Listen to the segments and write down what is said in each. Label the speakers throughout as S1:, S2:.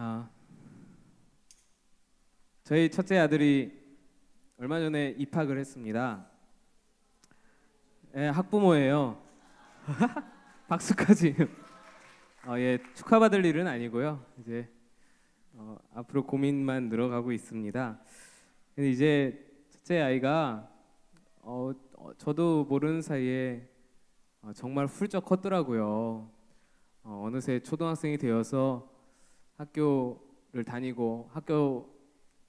S1: 아, 저희 첫째 아들이 얼마 전에 입학을 했습니다. 예, 학부모예요. 박수까지. 예, 축하받을 일은 아니고요. 이제 앞으로 고민만 늘어가고 있습니다. 근데 이제 첫째 아이가 저도 모르는 사이에 정말 훌쩍 컸더라고요. 어느새 초등학생이 되어서 학교를 다니고 학교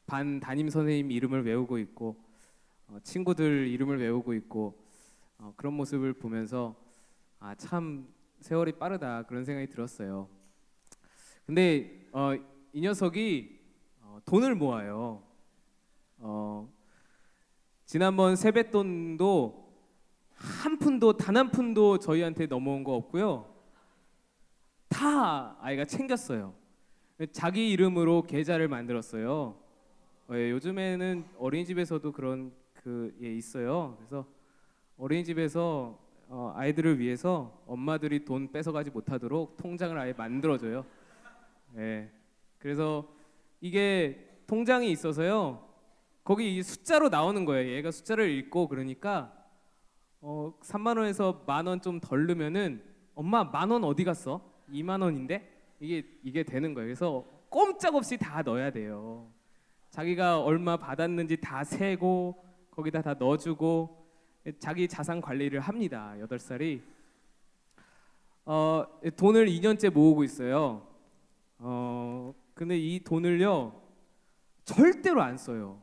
S1: 반 담임 선생님 이름을 외우고 있고 친구들 이름을 외우고 있고 그런 모습을 보면서 참 세월이 빠르다 그런 생각이 들었어요. 근데 이 녀석이 돈을 모아요. 지난번 세뱃돈도 한 푼도 단 한 푼도 저희한테 넘어온 거 없고요. 다 아이가 챙겼어요. 자기 이름으로 계좌를 만들었어요. 예, 요즘에는 어린이집에서도 그런 있어요. 그래서 어린이집에서 아이들을 위해서 엄마들이 돈 뺏어가지 못하도록 통장을 아예 만들어줘요. 예. 그래서 이게 통장이 있어서요. 거기 이 숫자로 나오는 거예요. 얘가 숫자를 읽고 그러니까 3만 원에서 만 원 좀 덜 넣으면은 엄마 만 원 어디 갔어? 2만 원인데 이게 되는 거예요. 그래서 꼼짝없이 다 넣어야 돼요. 자기가 얼마 받았는지 다 세고 거기다 다 넣어주고 자기 자산 관리를 합니다. 8살이 돈을 2년째 모으고 있어요. 근데 이 돈을요 절대로 안 써요.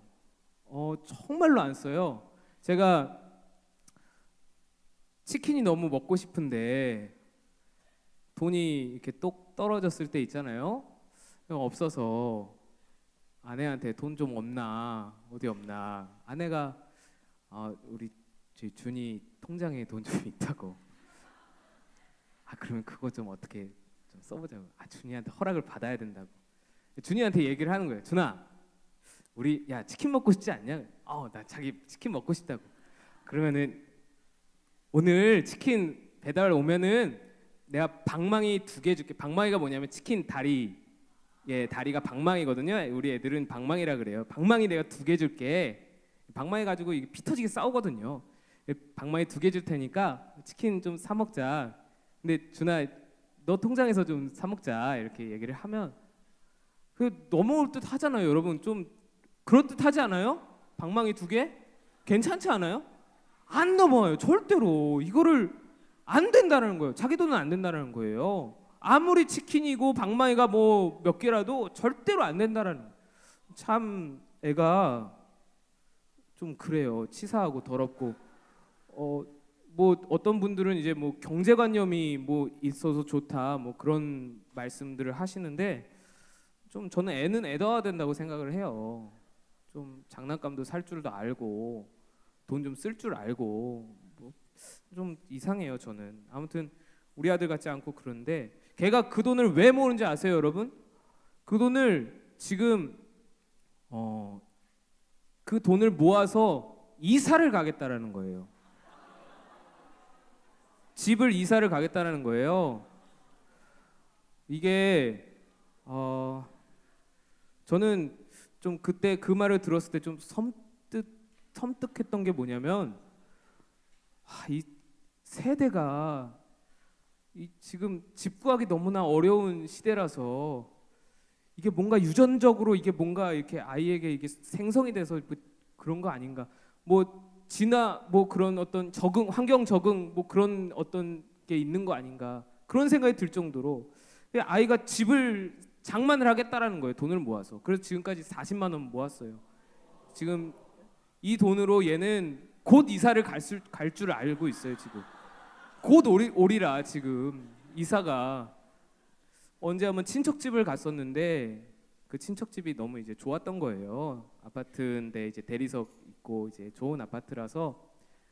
S1: 정말로 안 써요. 제가 치킨이 너무 먹고 싶은데 돈이 이렇게 똑 떨어졌을 때 있잖아요. 없어서 아내한테 돈 좀 없나 어디 없나 아내가 우리 저희 준이 통장에 돈 좀 있다고 그러면 그거 좀 어떻게 좀 써보자고 준이한테 허락을 받아야 된다고 준이한테 얘기를 하는 거예요. 준아 우리 야 치킨 먹고 싶지 않냐? 나 자기 치킨 먹고 싶다고 그러면은 오늘 치킨 배달 오면은 내가 방망이 2개 줄게. 방망이가 뭐냐면 치킨 다리 다리가 방망이거든요. 우리 애들은 방망이라 그래요. 방망이 내가 2개 줄게. 방망이 가지고 이게 피 터지게 싸우거든요. 방망이 2개 줄 테니까 치킨 좀 사 먹자. 근데 준아 너 통장에서 좀 사 먹자 이렇게 얘기를 하면 넘어올 듯 하잖아요. 여러분 좀 그럴듯하지 않아요? 방망이 2개? 괜찮지 않아요? 안 넘어요. 절대로 이거를 안 된다는 거예요. 자기 돈은 안 된다는 거예요. 아무리 치킨이고 방망이가 뭐 몇 개라도 절대로 안 된다는. 참 애가 좀 그래요. 치사하고 더럽고 뭐 어떤 분들은 이제 뭐 경제관념이 뭐 있어서 좋다 뭐 그런 말씀들을 하시는데 좀 저는 애는 애다워야 된다고 생각을 해요. 좀 장난감도 살 줄도 알고 돈 좀 쓸 줄 알고 좀 이상해요. 저는 아무튼 우리 아들 같지 않고 그런데 걔가 그 돈을 왜 모으는지 아세요, 여러분? 그 돈을 지금 그 돈을 모아서 이사를 가겠다라는 거예요. 집을 이사를 가겠다라는 거예요. 이게 저는 좀 그때 그 말을 들었을 때 좀 섬뜩했던 게 뭐냐면 이 세대가 지금 집 구하기 너무나 어려운 시대라서 이게 뭔가 유전적으로 이게 뭔가 이렇게 아이에게 이게 생성이 돼서 뭐 그런 거 아닌가? 뭐 그런 어떤 적응 환경 적응 뭐 그런 어떤 게 있는 거 아닌가? 그런 생각이 들 정도로 아이가 집을 장만을 하겠다라는 거예요. 돈을 모아서. 그래서 지금까지 40만 원 모았어요. 지금 이 돈으로 얘는 곧 이사를 갈 줄 알고 있어요. 지금 곧 오리라 지금 이사가 언제 한번 친척집을 갔었는데 그 친척집이 너무 이제 좋았던 거예요. 아파트인데 이제 대리석 있고 이제 좋은 아파트라서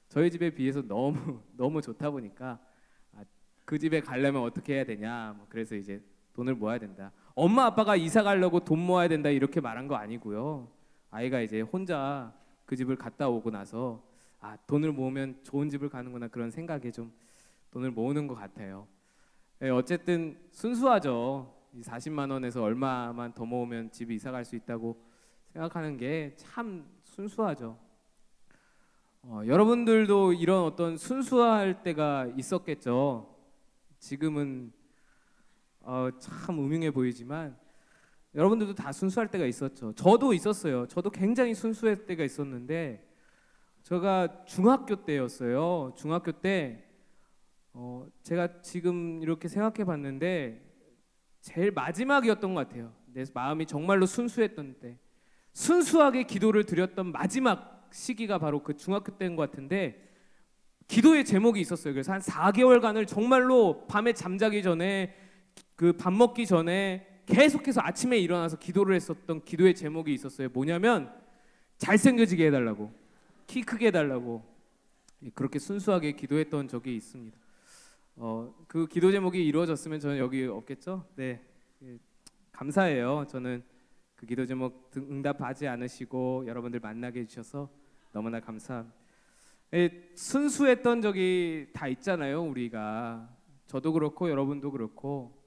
S1: 저희 집에 비해서 너무 너무 좋다 보니까 그 집에 가려면 어떻게 해야 되냐 뭐 그래서 이제 돈을 모아야 된다. 엄마 아빠가 이사 가려고 돈 모아야 된다 이렇게 말한 거 아니고요. 아이가 이제 혼자 그 집을 갔다 오고 나서 돈을 모으면 좋은 집을 가는구나 그런 생각에 좀 돈을 모으는 것 같아요. 어쨌든 순수하죠. 이 40만 원에서 얼마만 더 모으면 집이 이사 갈 수 있다고 생각하는 게 참 순수하죠. 여러분들도 이런 어떤 순수할 때가 있었겠죠. 지금은 참 음흉해 보이지만 여러분들도 다 순수할 때가 있었죠. 저도 있었어요. 저도 굉장히 순수할 때가 있었는데 제가 중학교 때였어요. 중학교 때 제가 지금 이렇게 생각해 봤는데 제일 마지막이었던 것 같아요. 내 마음이 정말로 순수했던 때, 순수하게 기도를 드렸던 마지막 시기가 바로 그 중학교 때인 것 같은데 기도의 제목이 있었어요. 그래서 한 4개월간을 정말로 밤에 잠자기 전에 그 밥 먹기 전에 계속해서 아침에 일어나서 기도를 했었던 기도의 제목이 있었어요. 뭐냐면 잘생겨지게 해달라고, 키 크게 해달라고. 그렇게 순수하게 기도했던 적이 있습니다. 그 기도 제목이 이루어졌으면 저는 여기 없겠죠? 네, 감사해요. 저는 그 기도 제목 응답하지 않으시고 여러분들 만나게 해주셔서 너무나 감사합니다. 순수했던 적이 다 있잖아요. 우리가 저도 그렇고 여러분도 그렇고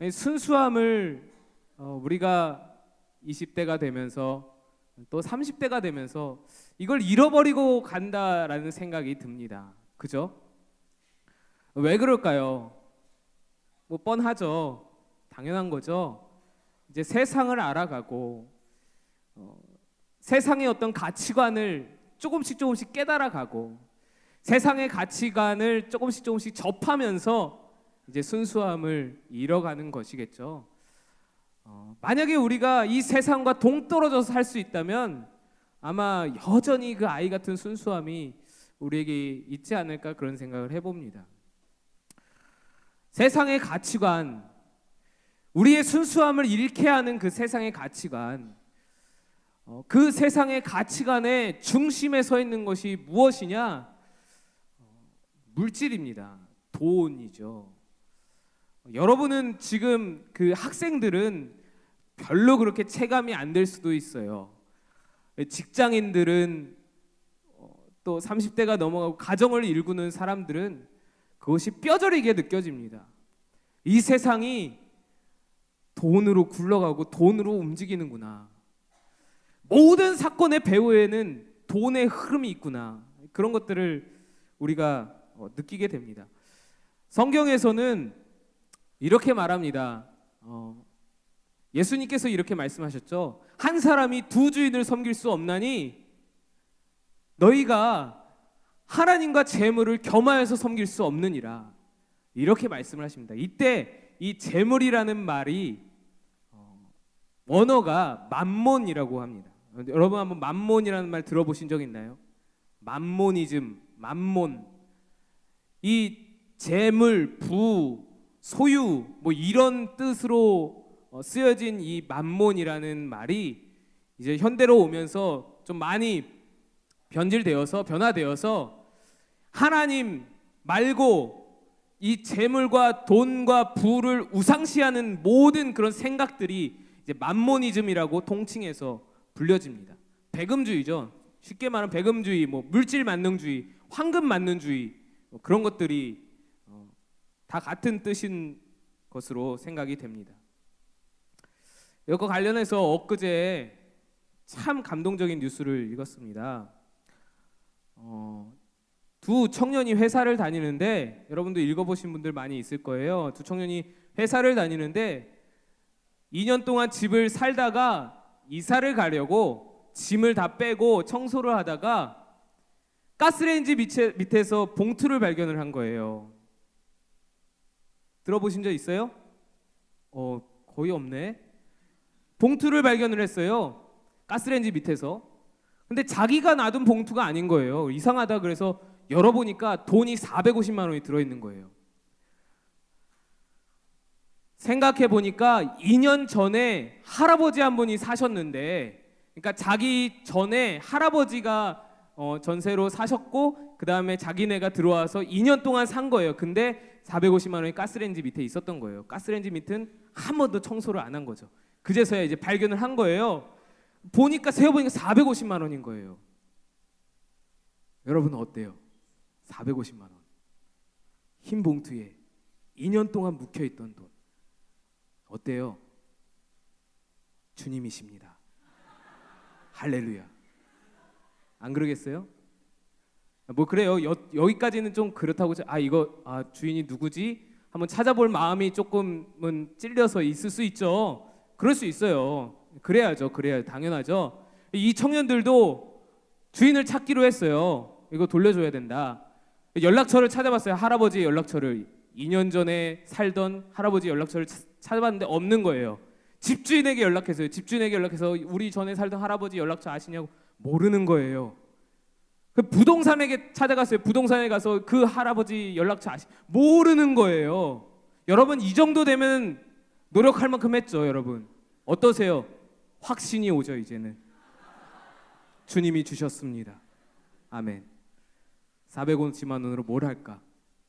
S1: 순수함을 우리가 20대가 되면서 또 30대가 되면서 이걸 잃어버리고 간다라는 생각이 듭니다. 그죠? 왜 그럴까요? 뭐 뻔하죠. 당연한 거죠. 이제 세상을 알아가고 세상의 어떤 가치관을 조금씩 깨달아가고 세상의 가치관을 조금씩 접하면서 이제 순수함을 잃어가는 것이겠죠. 만약에 우리가 이 세상과 동떨어져서 살 수 있다면 아마 여전히 그 아이 같은 순수함이 우리에게 있지 않을까 그런 생각을 해봅니다. 세상의 가치관, 우리의 순수함을 잃게 하는 그 세상의 가치관, 그 세상의 가치관의 중심에 서 있는 것이 무엇이냐? 물질입니다. 돈이죠. 여러분은 지금 그 학생들은 별로 그렇게 체감이 안 될 수도 있어요. 직장인들은 또 30대가 넘어가고 가정을 일구는 사람들은 그것이 뼈저리게 느껴집니다. 이 세상이 돈으로 굴러가고 돈으로 움직이는구나. 모든 사건의 배후에는 돈의 흐름이 있구나. 그런 것들을 우리가 느끼게 됩니다. 성경에서는 이렇게 말합니다. 예수님께서 이렇게 말씀하셨죠. 한 사람이 두 주인을 섬길 수 없나니 너희가 하나님과 재물을 겸하여서 섬길 수 없느니라. 이렇게 말씀을 하십니다. 이때 이 재물이라는 말이 원어가 맘몬이라고 합니다. 여러분 한번 맘몬이라는 말 들어보신 적 있나요? 맘모니즘, 맘몬. 이 재물, 부, 소유 뭐 이런 뜻으로 쓰여진 이 맘몬이라는 말이 이제 현대로 오면서 좀 많이 변화되어서 하나님 말고 이 재물과 돈과 부를 우상시하는 모든 그런 생각들이 이제 맘모니즘이라고 통칭해서 불려집니다. 배금주의죠. 쉽게 말하면 배금주의, 뭐 물질 만능주의, 황금 만능주의 그런 것들이 다 같은 뜻인 것으로 생각이 됩니다. 이것과 관련해서 엊그제 참 감동적인 뉴스를 읽었습니다. 두 청년이 회사를 다니는데 여러분도 읽어보신 분들 많이 있을 거예요. 두 청년이 회사를 다니는데 2년 동안 집을 살다가 이사를 가려고 짐을 다 빼고 청소를 하다가 가스레인지 밑에서 봉투를 발견을 한 거예요. 들어보신 적 있어요? 거의 없네. 봉투를 발견을 했어요. 가스레인지 밑에서. 근데 자기가 놔둔 봉투가 아닌 거예요. 이상하다 그래서 열어보니까 돈이 450만 원이 들어있는 거예요. 생각해보니까 2년 전에 할아버지 한 분이 사셨는데, 그러니까 자기 전에 할아버지가 전세로 사셨고 그 다음에 자기네가 들어와서 2년 동안 산 거예요. 근데 450만 원이 가스레인지 밑에 있었던 거예요. 가스레인지 밑은 한 번도 청소를 안 한 거죠. 그제서야 이제 발견을 한 거예요. 보니까 세어보니까 450만 원인 거예요. 여러분은 어때요? 450만 원 흰 봉투에 2년 동안 묵혀있던 돈. 어때요? 주님이십니다. 할렐루야. 안 그러겠어요? 뭐 그래요. 여기까지는 좀 그렇다고 이거 주인이 누구지? 한번 찾아볼 마음이 조금은 찔려서 있을 수 있죠. 그럴 수 있어요. 그래야죠. 당연하죠. 이 청년들도 주인을 찾기로 했어요. 이거 돌려줘야 된다. 연락처를 찾아봤어요. 할아버지 연락처를. 2년 전에 살던 할아버지 연락처를 찾아봤는데 없는 거예요. 집주인에게 연락했어요. 집주인에게 연락해서 우리 전에 살던 할아버지 연락처 아시냐고. 모르는 거예요. 그 부동산에게 찾아갔어요. 부동산에 가서 그 할아버지 연락처 모르는 거예요. 여러분 이 정도 되면 노력할 만큼 했죠. 여러분 어떠세요? 확신이 오죠. 이제는 주님이 주셨습니다. 아멘. 450만 원으로 뭘 할까?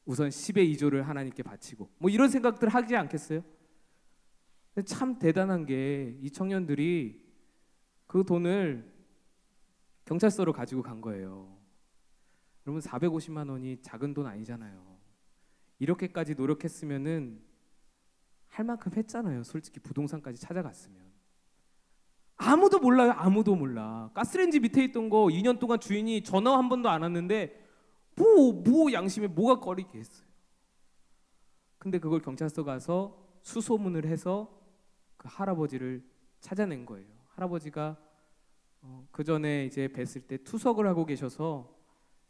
S1: 우선 10의 2조를 하나님께 바치고 뭐 이런 생각들 하지 않겠어요? 근데 참 대단한 게 이 청년들이 그 돈을 경찰서로 가지고 간 거예요. 여러분 450만 원이 작은 돈 아니잖아요. 이렇게까지 노력했으면은 할 만큼 했잖아요. 솔직히 부동산까지 찾아갔으면. 아무도 몰라요. 아무도 몰라. 가스레인지 밑에 있던 거 2년 동안 주인이 전화 한 번도 안 왔는데 뭐 양심에 뭐가 꺼리겠어요. 근데 그걸 경찰서 가서 수소문을 해서 그 할아버지를 찾아낸 거예요. 할아버지가 그 전에 이제 뵀을 때 투석을 하고 계셔서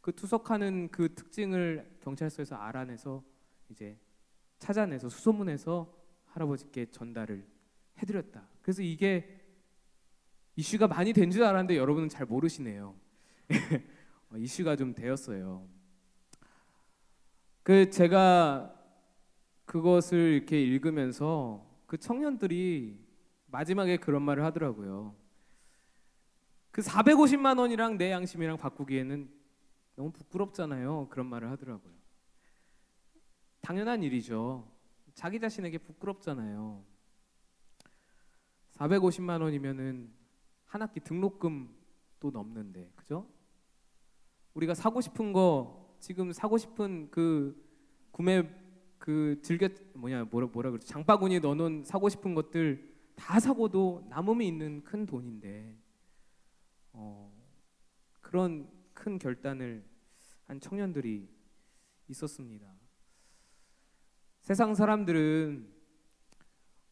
S1: 그 투석하는 그 특징을 경찰서에서 알아내서 이제 찾아내서 수소문해서 할아버지께 전달을 해드렸다. 그래서 이게 이슈가 많이 된 줄 알았는데 여러분은 잘 모르시네요. 이슈가 좀 되었어요. 제가 그것을 이렇게 읽으면서 그 청년들이 마지막에 그런 말을 하더라고요. 그 450만 원이랑 내 양심이랑 바꾸기에는 너무 부끄럽잖아요. 그런 말을 하더라고요. 당연한 일이죠. 자기 자신에게 부끄럽잖아요. 450만 원이면은 한 학기 등록금도 넘는데, 그죠? 우리가 사고 싶은 거 지금 사고 싶은 그 구매 그 뭐라 그러죠? 장바구니에 넣어놓은 사고 싶은 것들 다 사고도 남음이 있는 큰 돈인데 그런 큰 결단을 한 청년들이 있었습니다. 세상 사람들은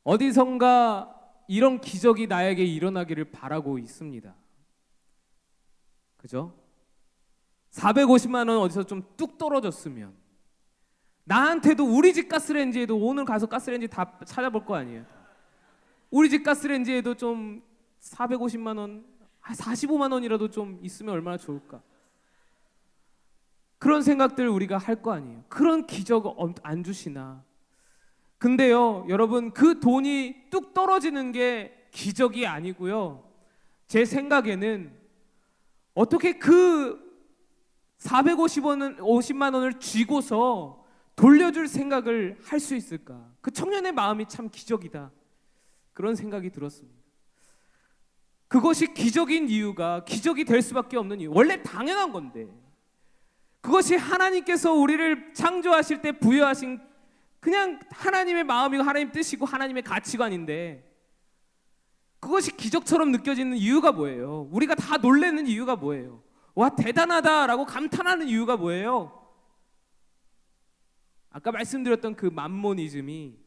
S1: 어디선가 이런 기적이 나에게 일어나기를 바라고 있습니다. 그죠? 450만 원 어디서 좀 뚝 떨어졌으면 나한테도 우리 집 가스레인지에도 오늘 가서 가스레인지 다 찾아볼 거 아니에요. 우리 집 가스레인지에도 좀 450만 원, 45만 원이라도 좀 있으면 얼마나 좋을까. 그런 생각들 우리가 할 거 아니에요. 그런 기적 안 주시나. 근데요, 여러분 그 돈이 뚝 떨어지는 게 기적이 아니고요. 제 생각에는 어떻게 그 450만 원을 쥐고서 돌려줄 생각을 할 수 있을까? 그 청년의 마음이 참 기적이다. 그런 생각이 들었습니다. 그것이 기적인 이유가 기적이 될 수밖에 없는 이유. 원래 당연한 건데. 그것이 하나님께서 우리를 창조하실 때 부여하신 그냥 하나님의 마음이고 하나님 뜻이고 하나님의 가치관인데 그것이 기적처럼 느껴지는 이유가 뭐예요? 우리가 다 놀라는 이유가 뭐예요? 와 대단하다라고 감탄하는 이유가 뭐예요? 아까 말씀드렸던 그 맘모니즘이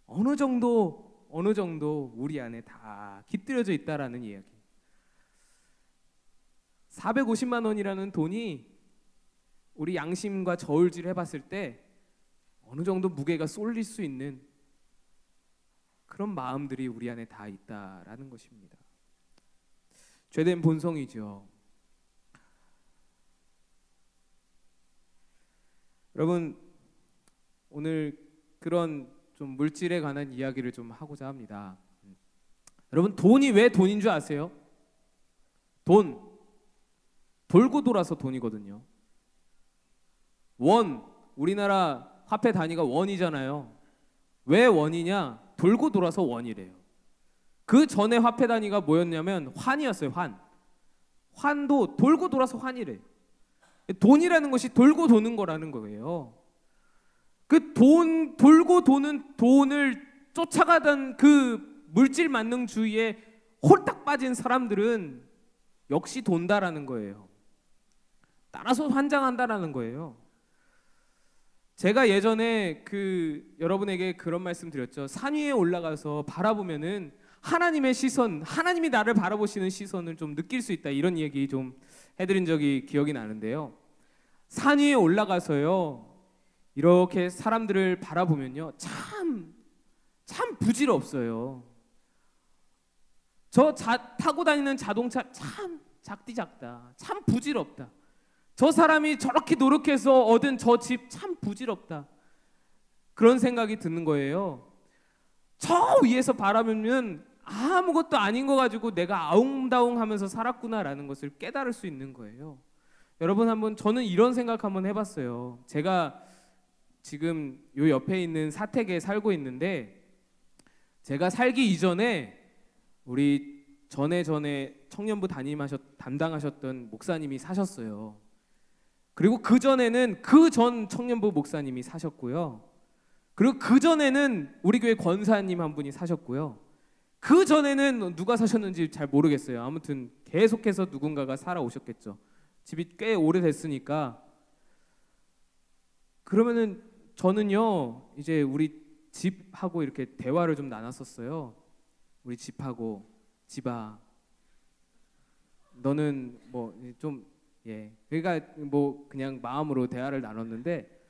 S1: 어느 정도 우리 안에 다 깃들여져 있다라는 이야기. 450만 원이라는 돈이 우리 양심과 저울질 해봤을 때 어느 정도 무게가 쏠릴 수 있는 그런 마음들이 우리 안에 다 있다라는 것입니다. 죄된 본성이죠. 여러분 오늘 그런 좀 물질에 관한 이야기를 좀 하고자 합니다. 여러분 돈이 왜 돈인 줄 아세요? 돈 돌고 돌아서 돈이거든요. 우리나라 화폐 단위가 원이잖아요. 왜 원이냐? 돌고 돌아서 원이래요. 그 전에 화폐 단위가 뭐였냐면 환이었어요. 환도 돌고 돌아서 환이래요. 돈이라는 것이 돌고 도는 거라는 거예요. 그 돌고 도는 돈을 쫓아가던 그 물질 만능주의에 홀딱 빠진 사람들은 역시 돈다라는 거예요. 따라서 환장한다라는 거예요. 제가 예전에 여러분에게 그런 말씀 드렸죠. 산 위에 올라가서 바라보면은 하나님의 시선, 하나님이 나를 바라보시는 시선을 좀 느낄 수 있다, 이런 얘기 좀 해드린 적이 기억이 나는데요. 산 위에 올라가서요, 이렇게 사람들을 바라보면요, 참 부질없어요. 타고 다니는 자동차 참 작디 작다, 참 부질없다. 저 사람이 저렇게 노력해서 얻은 저 집 참 부질없다, 그런 생각이 드는 거예요. 저 위에서 바라보면 아무것도 아닌 거 가지고 내가 아웅다웅하면서 살았구나라는 것을 깨달을 수 있는 거예요. 여러분, 저는 이런 생각 한번 해봤어요. 제가 지금 요 옆에 있는 사택에 살고 있는데, 제가 살기 이전에 우리 전에 청년부 담당하셨던 목사님이 사셨어요. 그리고 그 전에는 그 전 청년부 목사님이 사셨고요. 그리고 그 전에는 우리 교회 권사님 한 분이 사셨고요. 그 전에는 누가 사셨는지 잘 모르겠어요. 아무튼 계속해서 누군가가 살아오셨겠죠. 집이 꽤 오래됐으니까. 그러면은 저는요, 이제 우리 집하고 이렇게 대화를 좀 나눴었어요. 우리 집하고, 집아, 너는 그러니까 그냥 마음으로 대화를 나눴는데,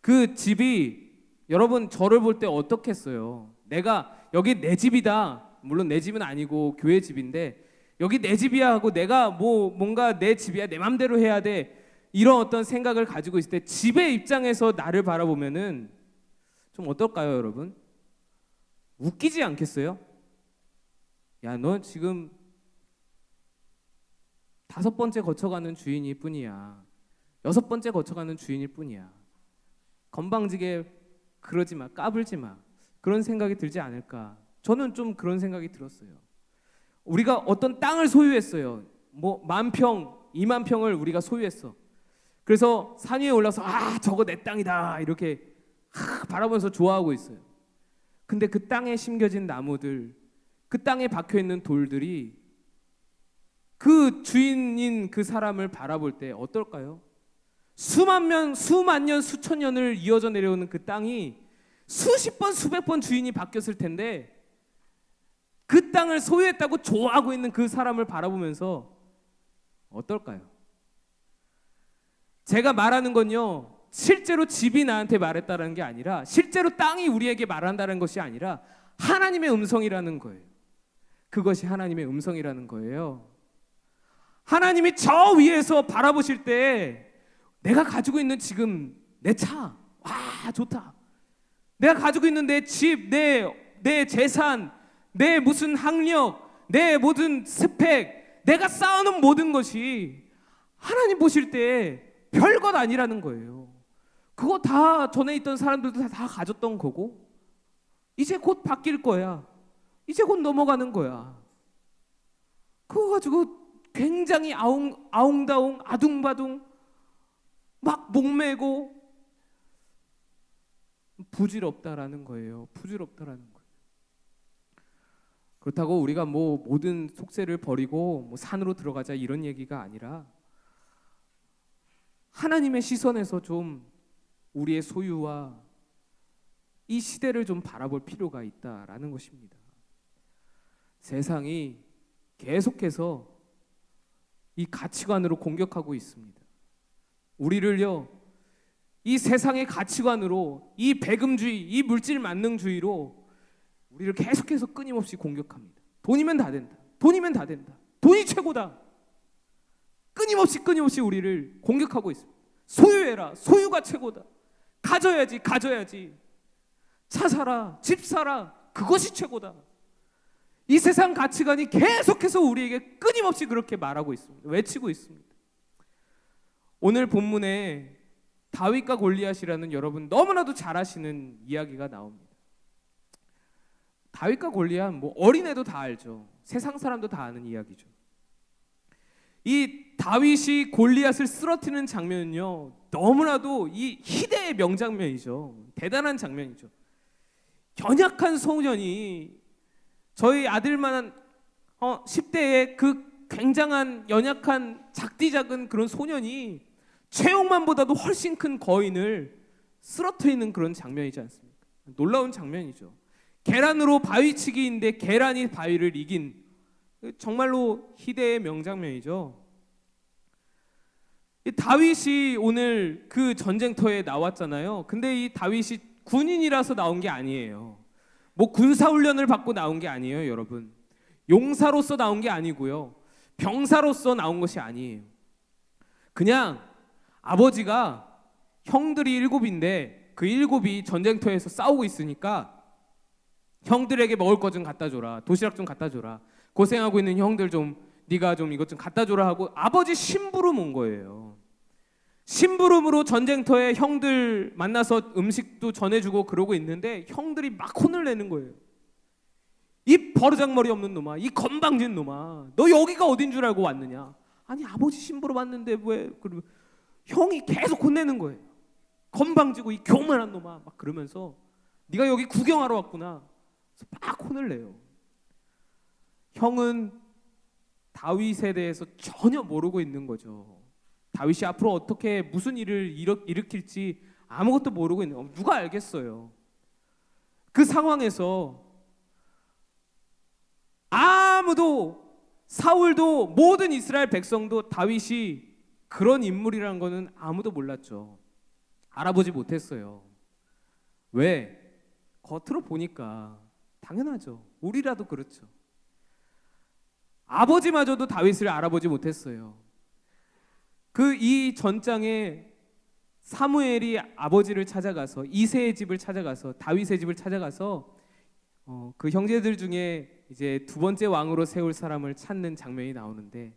S1: 그 집이 여러분 저를 볼 때 어떻겠어요? 내가 여기 내 집이다, 물론 내 집은 아니고 교회 집인데, 여기 내 집이야 하고 내가 뭔가 내 집이야, 내 맘대로 해야 돼, 이런 어떤 생각을 가지고 있을 때 집의 입장에서 나를 바라보면은 좀 어떨까요, 여러분? 웃기지 않겠어요? 야, 너 지금 5번째 거쳐가는 주인일 뿐이야. 6번째 거쳐가는 주인일 뿐이야. 건방지게 그러지 마, 까불지 마, 그런 생각이 들지 않을까? 저는 좀 그런 생각이 들었어요. 우리가 어떤 땅을 소유했어요. 10,000평, 20,000평을 우리가 소유했어. 그래서 산 위에 올라서 저거 내 땅이다 이렇게 바라보면서 좋아하고 있어요. 근데 그 땅에 심겨진 나무들, 그 땅에 박혀있는 돌들이 그 주인인 그 사람을 바라볼 때 어떨까요? 수만 년, 수천 년을 이어져 내려오는 그 땅이 수십 번, 수백 번 주인이 바뀌었을 텐데, 그 땅을 소유했다고 좋아하고 있는 그 사람을 바라보면서 어떨까요? 제가 말하는 건요, 실제로 집이 나한테 말했다는 게 아니라, 실제로 땅이 우리에게 말한다는 것이 아니라 하나님의 음성이라는 거예요. 그것이 하나님의 음성이라는 거예요. 하나님이 저 위에서 바라보실 때 내가 가지고 있는 지금 내 차, 와 좋다. 내가 가지고 있는 내 집, 내 재산, 내 무슨 학력, 내 모든 스펙, 내가 쌓아놓은 모든 것이 하나님 보실 때 별것 아니라는 거예요. 그거 다 전에 있던 사람들도 다 가졌던 거고, 이제 곧 바뀔 거야. 이제 곧 넘어가는 거야. 그거 가지고 굉장히 아웅다웅, 아둥바둥 막 목매고 부질없다라는 거예요. 부질없다라는 거예요. 그렇다고 우리가 모든 속세를 버리고 산으로 들어가자, 이런 얘기가 아니라, 하나님의 시선에서 좀 우리의 소유와 이 시대를 좀 바라볼 필요가 있다라는 것입니다. 세상이 계속해서 이 가치관으로 공격하고 있습니다. 우리를요, 이 세상의 가치관으로, 이 배금주의, 이 물질 만능주의로 우리를 계속해서 끊임없이 공격합니다. 돈이면 다 된다. 돈이면 다 된다. 돈이 최고다. 끊임없이 우리를 공격하고 있습니다. 소유해라. 소유가 최고다. 가져야지. 차 사라. 집 사라. 그것이 최고다. 이 세상 가치관이 계속해서 우리에게 끊임없이 그렇게 말하고 있습니다. 외치고 있습니다. 오늘 본문에 다윗과 골리앗이라는, 여러분 너무나도 잘 아시는 이야기가 나옵니다. 다윗과 골리앗, 어린애도 다 알죠. 세상 사람도 다 아는 이야기죠. 이 다윗이 골리앗을 쓰러뜨리는 장면은요, 너무나도 이 희대의 명장면이죠. 대단한 장면이죠. 연약한 소년이 저희 아들만한 10대의 그 굉장한 연약한 작디 작은 그런 소년이 최용만보다도 훨씬 큰 거인을 쓰러뜨리는 그런 장면이지 않습니까? 놀라운 장면이죠. 계란으로 바위치기인데 계란이 바위를 이긴 정말로 희대의 명장면이죠. 이 다윗이 오늘 그 전쟁터에 나왔잖아요. 근데 이 다윗이 군인이라서 나온 게 아니에요. 뭐 군사훈련을 받고 나온 게 아니에요, 여러분. 용사로서 나온 게 아니고요. 병사로서 나온 것이 아니에요. 그냥 아버지가 형들이 7인데 그 7이 전쟁터에서 싸우고 있으니까 형들에게 먹을 것 좀 갖다 줘라. 도시락 좀 갖다 줘라. 고생하고 있는 형들 좀 네가 좀 이것 좀 갖다 줘라 하고 아버지 심부름 온 거예요. 심부름으로 전쟁터에 형들 만나서 음식도 전해주고 그러고 있는데 형들이 막 혼을 내는 거예요. 이 버르장머리 없는 놈아, 이 건방진 놈아, 너 여기가 어딘 줄 알고 왔느냐? 아니 아버지 심부름 왔는데 왜? 그리고 형이 계속 혼내는 거예요. 건방지고 이 교만한 놈아 막 그러면서 네가 여기 구경하러 왔구나. 그래서 막 혼을 내요. 형은 다윗에 대해서 전혀 모르고 있는 거죠. 다윗이 앞으로 어떻게 무슨 일을 일으킬지 아무것도 모르고 있는 거예요. 누가 알겠어요. 그 상황에서 아무도 사울도 모든 이스라엘 백성도 다윗이 그런 인물이라는 거는 아무도 몰랐죠. 알아보지 못했어요. 왜? 겉으로 보니까 당연하죠. 우리라도 그렇죠. 아버지마저도 다윗을 알아보지 못했어요. 그 이 전장에 사무엘이 아버지를 찾아가서 이새의 집을 찾아가서 다윗의 집을 찾아가서 그 형제들 중에 이제 두 번째 왕으로 세울 사람을 찾는 장면이 나오는데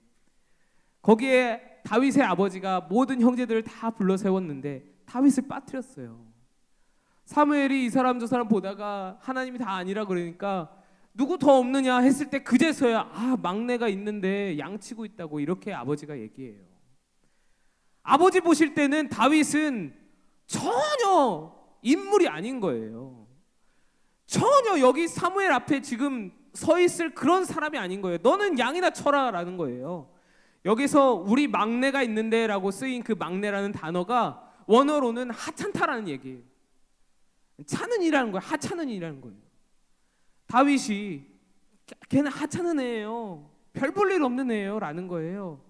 S1: 거기에 다윗의 아버지가 모든 형제들을 다 불러 세웠는데 다윗을 빠뜨렸어요. 사무엘이 이 사람 저 사람 보다가 하나님이 다 아니라 그러니까 누구 더 없느냐 했을 때 그제서야 막내가 있는데 양치고 있다고 이렇게 아버지가 얘기해요. 아버지 보실 때는 다윗은 전혀 인물이 아닌 거예요. 전혀 여기 사무엘 앞에 지금 서 있을 그런 사람이 아닌 거예요. 너는 양이나 쳐라라는 거예요. 여기서 우리 막내가 있는데 라고 쓰인 그 막내라는 단어가 원어로는 하찮다라는 얘기예요. 차는 이라는 거예요. 하찮은 이라는 거예요. 다윗이 걔는 하찮은 애예요. 별 볼 일 없는 애예요 라는 거예요.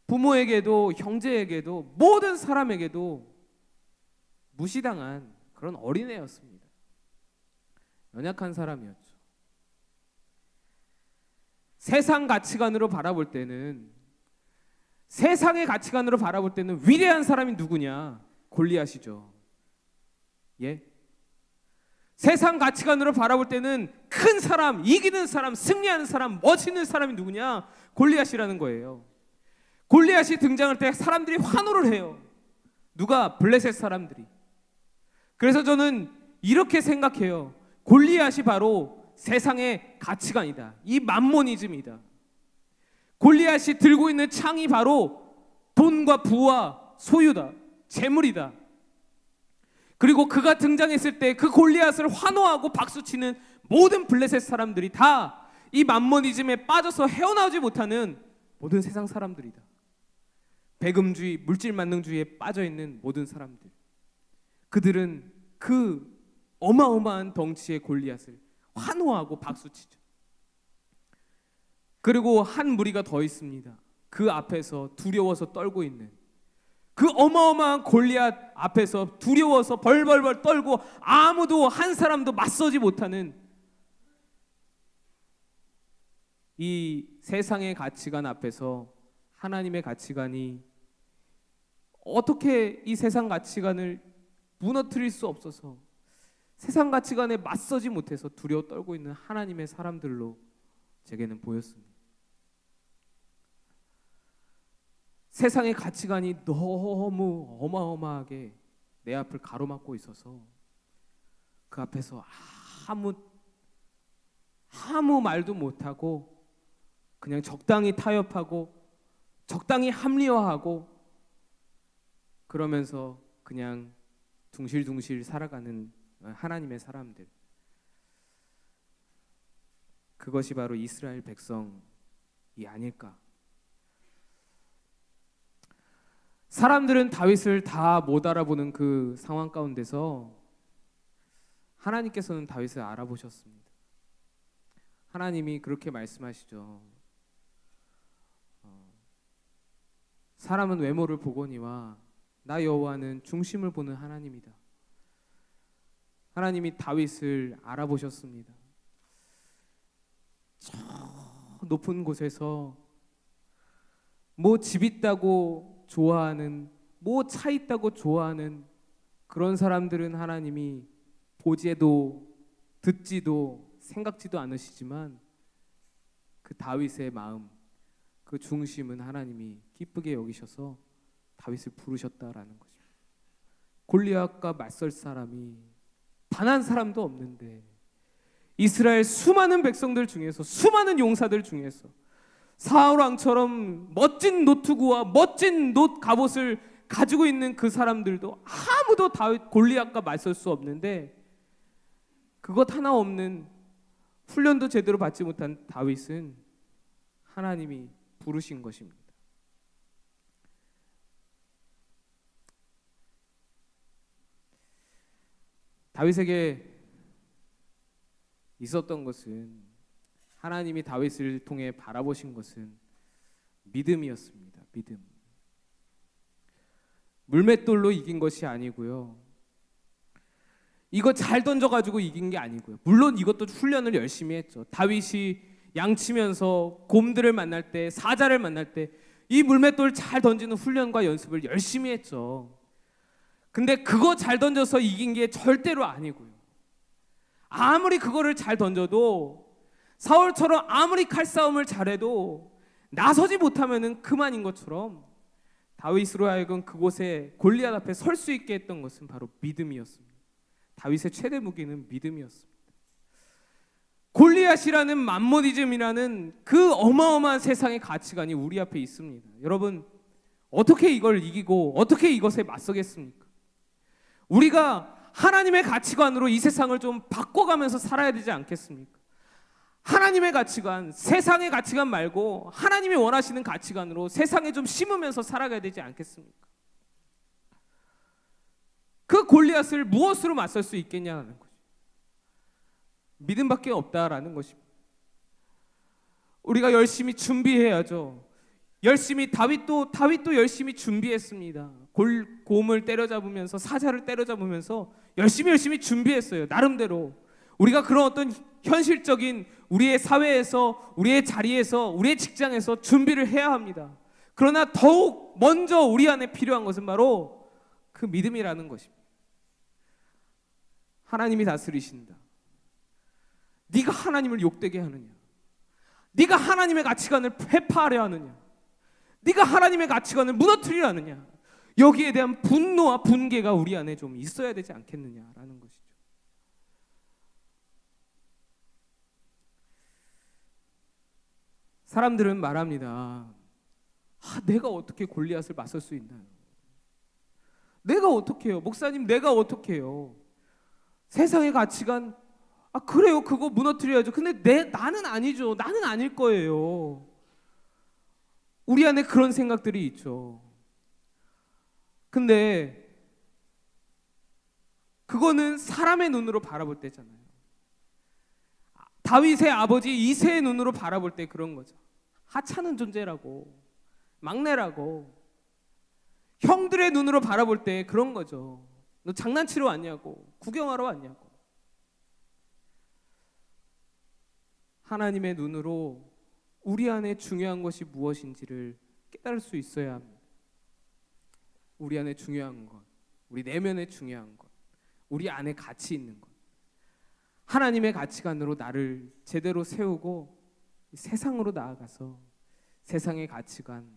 S1: 부모에게도 형제에게도 모든 사람에게도 무시당한 그런 어린애였습니다. 연약한 사람이었죠. 세상 가치관으로 바라볼 때는 세상의 가치관으로 바라볼 때는 위대한 사람이 누구냐? 골리앗이죠. 예? 세상 가치관으로 바라볼 때는 큰 사람, 이기는 사람, 승리하는 사람, 멋있는 사람이 누구냐? 골리앗이라는 거예요. 골리앗이 등장할 때 사람들이 환호를 해요. 누가? 블레셋 사람들이. 그래서 저는 이렇게 생각해요. 골리앗이 바로 세상의 가치관이다. 이 맘모니즘이다. 골리앗이 들고 있는 창이 바로 돈과 부와 소유다. 재물이다. 그리고 그가 등장했을 때 그 골리앗을 환호하고 박수치는 모든 블레셋 사람들이 다 이 맘모니즘에 빠져서 헤어나오지 못하는 모든 세상 사람들이다. 배금주의, 물질만능주의에 빠져있는 모든 사람들. 그들은 그 어마어마한 덩치의 골리앗을 환호하고 박수치죠. 그리고 한 무리가 더 있습니다. 그 앞에서 두려워서 떨고 있는 그 어마어마한 골리앗 앞에서 두려워서 벌벌벌 떨고 아무도 한 사람도 맞서지 못하는 이 세상의 가치관 앞에서 하나님의 가치관이 어떻게 이 세상 가치관을 무너뜨릴 수 없어서 세상 가치관에 맞서지 못해서 두려워 떨고 있는 하나님의 사람들로 제게는 보였습니다. 세상의 가치관이 너무 어마어마하게 내 앞을 가로막고 있어서 그 앞에서 아무 말도 못하고 그냥 적당히 타협하고 적당히 합리화하고 그러면서 그냥 둥실둥실 살아가는 하나님의 사람들, 그것이 바로 이스라엘 백성이 아닐까. 사람들은 다윗을 다 못 알아보는 그 상황 가운데서 하나님께서는 다윗을 알아보셨습니다. 하나님이 그렇게 말씀하시죠. 사람은 외모를 보거니와 나 여호와는 중심을 보는 하나님이다. 하나님이 다윗을 알아보셨습니다. 저 높은 곳에서 뭐 집 있다고 좋아하는, 뭐 차 있다고 좋아하는 그런 사람들은 하나님이 보지도 듣지도 생각지도 않으시지만 그 다윗의 마음, 그 중심은 하나님이 기쁘게 여기셔서 다윗을 부르셨다라는 거죠. 골리앗과 맞설 사람이 단 한 사람도 없는데 이스라엘 수많은 백성들 중에서, 수많은 용사들 중에서 사울 왕처럼 멋진 노투구와 멋진 갑옷을 가지고 있는 그 사람들도 아무도 다윗 골리앗과 맞설 수 없는데, 그것 하나 없는, 훈련도 제대로 받지 못한 다윗은 하나님이 부르신 것입니다. 다윗에게 있었던 것은, 하나님이 다윗을 통해 바라보신 것은 믿음이었습니다. 믿음. 물맷돌로 이긴 것이 아니고요, 이거 잘 던져가지고 이긴 게 아니고요. 물론 이것도 훈련을 열심히 했죠. 다윗이 양치면서 곰들을 만날 때, 사자를 만날 때 이 물맷돌 잘 던지는 훈련과 연습을 열심히 했죠. 근데 그거 잘 던져서 이긴 게 절대로 아니고요. 아무리 그거를 잘 던져도, 사울처럼 아무리 칼싸움을 잘해도 나서지 못하면은 그만인 것처럼 다윗으로 하여금 그곳에 골리앗 앞에 설 수 있게 했던 것은 바로 믿음이었습니다. 다윗의 최대 무기는 믿음이었습니다. 골리앗이라는 맘모니즘이라는 그 어마어마한 세상의 가치관이 우리 앞에 있습니다. 여러분, 어떻게 이걸 이기고 어떻게 이것에 맞서겠습니까? 우리가 하나님의 가치관으로 이 세상을 좀 바꿔가면서 살아야 되지 않겠습니까? 하나님의 가치관, 세상의 가치관 말고 하나님이 원하시는 가치관으로 세상에 좀 심으면서 살아가야 되지 않겠습니까? 그 골리앗을 무엇으로 맞설 수 있겠냐는 거죠. 믿음밖에 없다라는 것입니다. 우리가 열심히 준비해야죠. 열심히, 다윗도 열심히 준비했습니다. 곰을 때려잡으면서, 사자를 때려잡으면서 열심히 준비했어요. 나름대로. 우리가 그런 어떤 현실적인 우리의 사회에서, 우리의 자리에서, 우리의 직장에서 준비를 해야 합니다. 그러나 더욱 먼저 우리 안에 필요한 것은 바로 그 믿음이라는 것입니다. 하나님이 다스리신다. 네가 하나님을 욕되게 하느냐? 네가 하나님의 가치관을 회파하려 하느냐? 네가 하나님의 가치관을 무너뜨리려 하느냐? 여기에 대한 분노와 분개가 우리 안에 좀 있어야 되지 않겠느냐라는 것이죠. 사람들은 말합니다. 내가 어떻게 골리앗을 맞설 수 있나요? 내가 어떻게 해요? 목사님, 내가 어떻게 해요? 세상의 가치관, 그래요, 그거 무너뜨려야죠. 근데 나는 아니죠. 나는 아닐 거예요. 우리 안에 그런 생각들이 있죠. 근데 그거는 사람의 눈으로 바라볼 때잖아요. 다윗의 아버지 이새의 눈으로 바라볼 때 그런 거죠. 하찮은 존재라고, 막내라고. 형들의 눈으로 바라볼 때 그런 거죠. 너 장난치러 왔냐고, 구경하러 왔냐고. 하나님의 눈으로 우리 안에 중요한 것이 무엇인지를 깨달을 수 있어야 합니다. 우리 안에 중요한 것, 우리 내면에 중요한 것, 우리 안에 가치 있는 것, 하나님의 가치관으로 나를 제대로 세우고 세상으로 나아가서 세상의 가치관,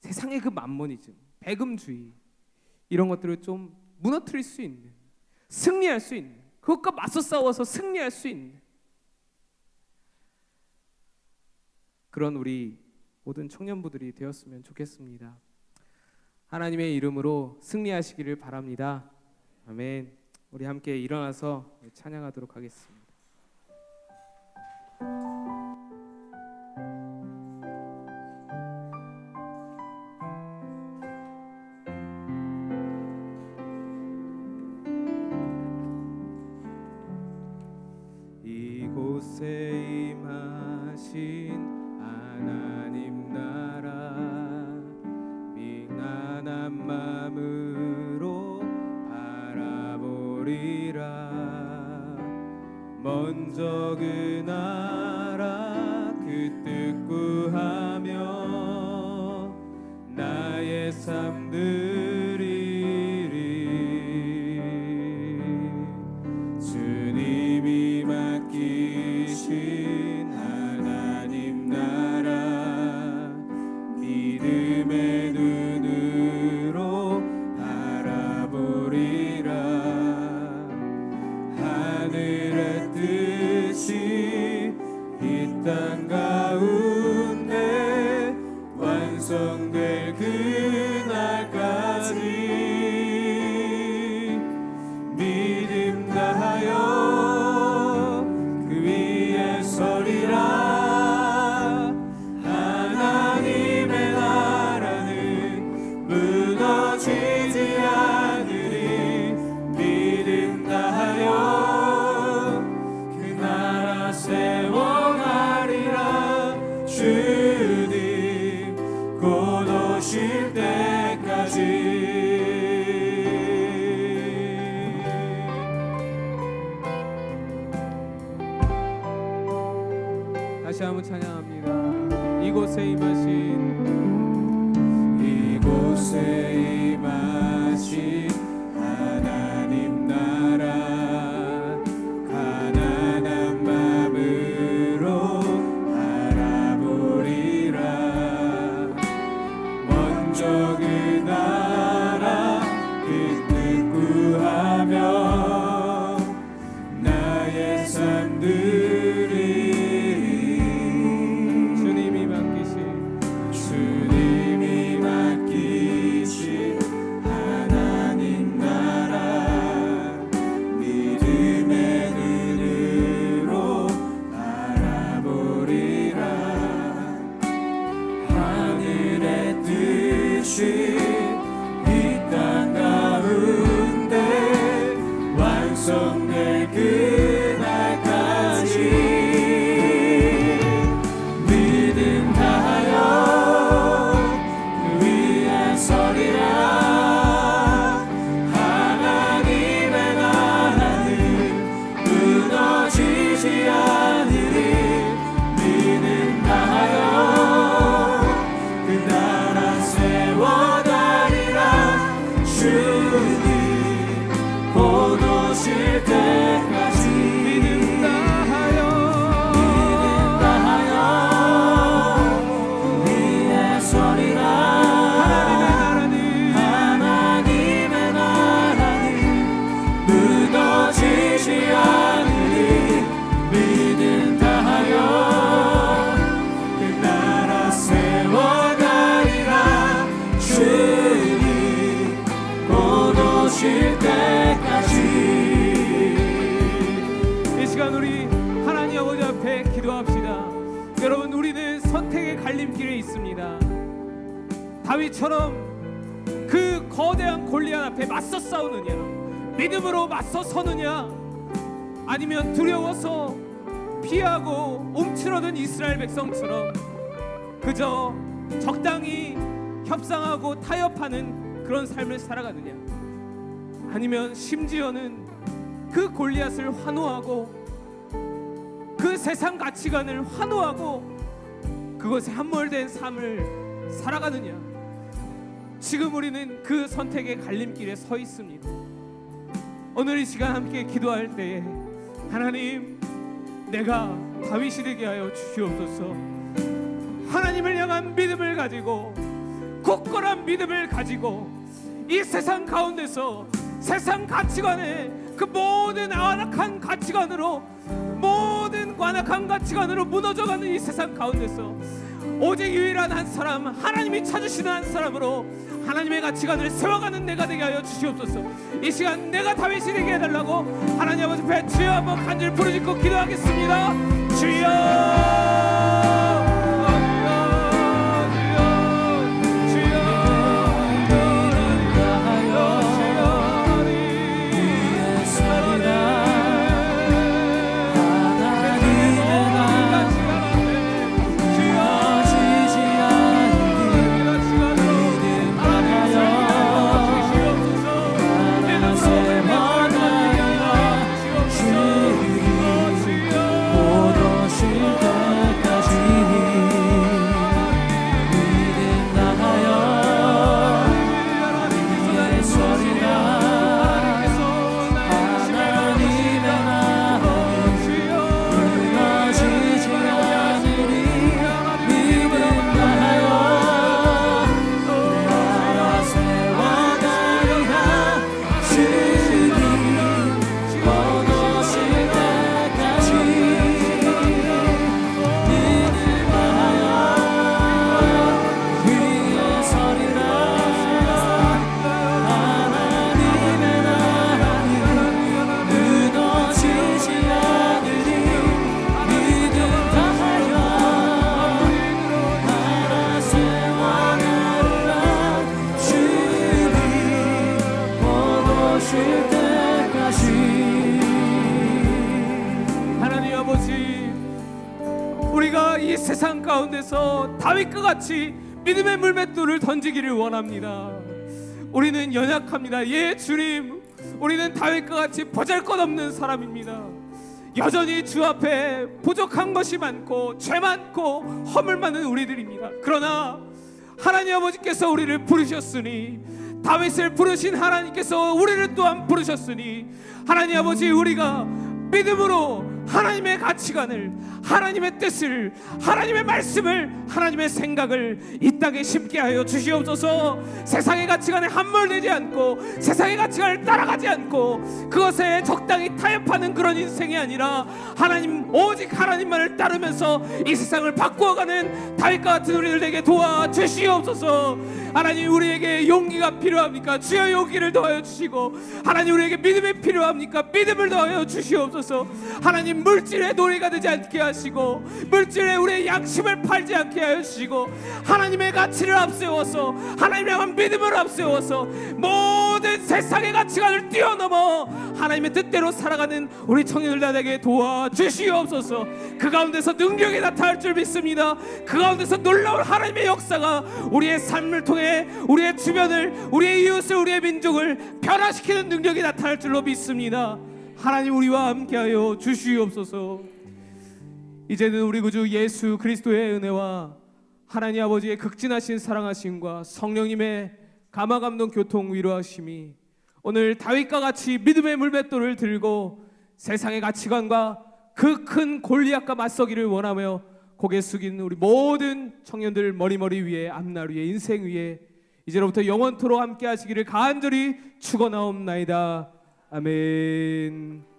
S1: 세상의 그 맘모니즘, 배금주의, 이런 것들을 좀 무너뜨릴 수 있는, 승리할 수 있는, 그것과 맞서 싸워서 승리할 수 있는 그런 우리 모든 청년부들이 되었으면 좋겠습니다. 하나님의 이름으로 승리하시기를 바랍니다. 아멘. 우리 함께 일어나서 찬양하도록 하겠습니다. 이곳에 임하신 하나님 나라 미난한 마음으로 바라보리라. 먼저 그 나라 그 뜻 구하며 나의 삶 누리리. 주님이 맡기신 하나님 나라 믿음의 눈으로 바라보리라. 하늘의 뜻이 이 땅 가운데 완성될 그날까지 믿음 다하여 그 위에 서리라. 하나님의 나라는 무너지지 않으리. 믿음 다하여 그 나라 세워가리라. 주님 곧 오실 때까지. 다시 한번 찬양합니다. 이곳에 임하신 하나님 나라 가난한 마음으로 바라보리라. 먼저 그 나라 그 뜻 구하며 나의 삶 누리리. 주님이 맡기신 하나님 나라 믿음의 눈으로 바라보리라. 하늘의 뜻이 이 땅 가운데 완성될 그날까지 믿음 다하여 그 위에 서리라. 하나님의 나라는 무너지지 않으리. 믿음 다하여 그 나라 세워가리라. 주님 곧 오실 때까지 믿음 다하여 그 위에 서리라. 하나님의 나라는 무너지지 않으리. 믿음 다하여 그 나라 세워가리라. 주님 곧 오실 때까지. 이 시간 우리 하나님 아버지 앞에 기도합시다. 여러분, 우리는 선택의 갈림길에 있습니다. 다윗처럼 그 거대한 골리앗 앞에 맞서 싸우느냐, 믿음으로 맞서 서느냐, 아니면 두려워서 피하고 움츠러든 이스라엘 백성처럼 그저 적당히 협상하고 타협하는 그런 삶을 살아가느냐, 아니면 심지어는 그 골리앗을 환호하고 그 세상 가치관을 환호하고 그것에 함몰된 삶을 살아가느냐. 지금 우리는 그 선택의 갈림길에 서 있습니다. 오늘 이 시간 함께 기도할 때에 하나님, 내가 다윗이 되게 하여 주시옵소서. 하나님을 향한 믿음을 가지고, 굳건한 믿음을 가지고 이 세상 가운데서 세상 가치관에 그 모든 완악한 가치관으로 무너져가는 이 세상 가운데서 오직 유일한 한 사람, 하나님이 찾으시는 한 사람으로 하나님의 가치관을 세워가는 내가 되게 하여 주시옵소서. 이 시간 내가 다윗이 되게 해달라고 하나님 아버지 앞에 주여 한번 간절히 부르짖고 기도하겠습니다. 주여 우리가 이 세상 가운데서 다윗과 같이 믿음의 물맷돌을 던지기를 원합니다. 우리는 연약합니다. 예 주님, 우리는 다윗과 같이 보잘것없는 사람입니다. 여전히 주 앞에 부족한 것이 많고 죄 많고 허물 많은 우리들입니다. 그러나 하나님 아버지께서 우리를 부르셨으니, 다윗을 부르신 하나님께서 우리를 또한 부르셨으니, 하나님 아버지 우리가 믿음으로 하나님의 가치관을, 하나님의 뜻을, 하나님의 말씀을, 하나님의 생각을 이 땅에 심게 하여 주시옵소서. 세상의 가치관에 함몰되지 않고 세상의 가치관을 따라가지 않고 그것에 적당히 타협하는 그런 인생이 아니라 하나님, 오직 하나님만을 따르면서 이 세상을 바꾸어가는 다윗과 같은 우리들 에게 도와주시옵소서. 하나님, 우리에게 용기가 필요합니까? 주여 용기를 더하여 주시고, 하나님 우리에게 믿음이 필요합니까? 믿음을 더하여 주시옵소서. 하나님, 물질의 노예가 되지 않게 하시고 물질에 우리의 양심을 팔지 않게 하여 주시고, 하나님의 가치를 앞세워서, 하나님을 향한 믿음을 앞세워서 모든 세상의 가치관을 뛰어넘어 하나님의 뜻대로 살아가는 우리 청년들 다 되게 도와주시옵소서. 그 가운데서 능력이 나타날 줄 믿습니다. 그 가운데서 놀라운 하나님의 역사가 우리의 삶을 통해 우리의 주변을, 우리의 이웃을, 우리의 민족을 변화시키는 능력이 나타날 줄로 믿습니다. 하나님, 우리와 함께하여 주시옵소서. 이제는 우리 구주 예수 그리스도의 은혜와 하나님 아버지의 극진하신 사랑하심과 성령님의 감화감동 교통 위로하심이 오늘 다윗과 같이 믿음의 물맷돌을 들고 세상의 가치관과 그 큰 골리앗과 맞서기를 원하며 고개 숙인 우리 모든 청년들 머리 위에, 앞날 위에, 인생 위에 이제로부터 영원토록 함께 하시기를 간절히 축원하옵나이다. 아멘.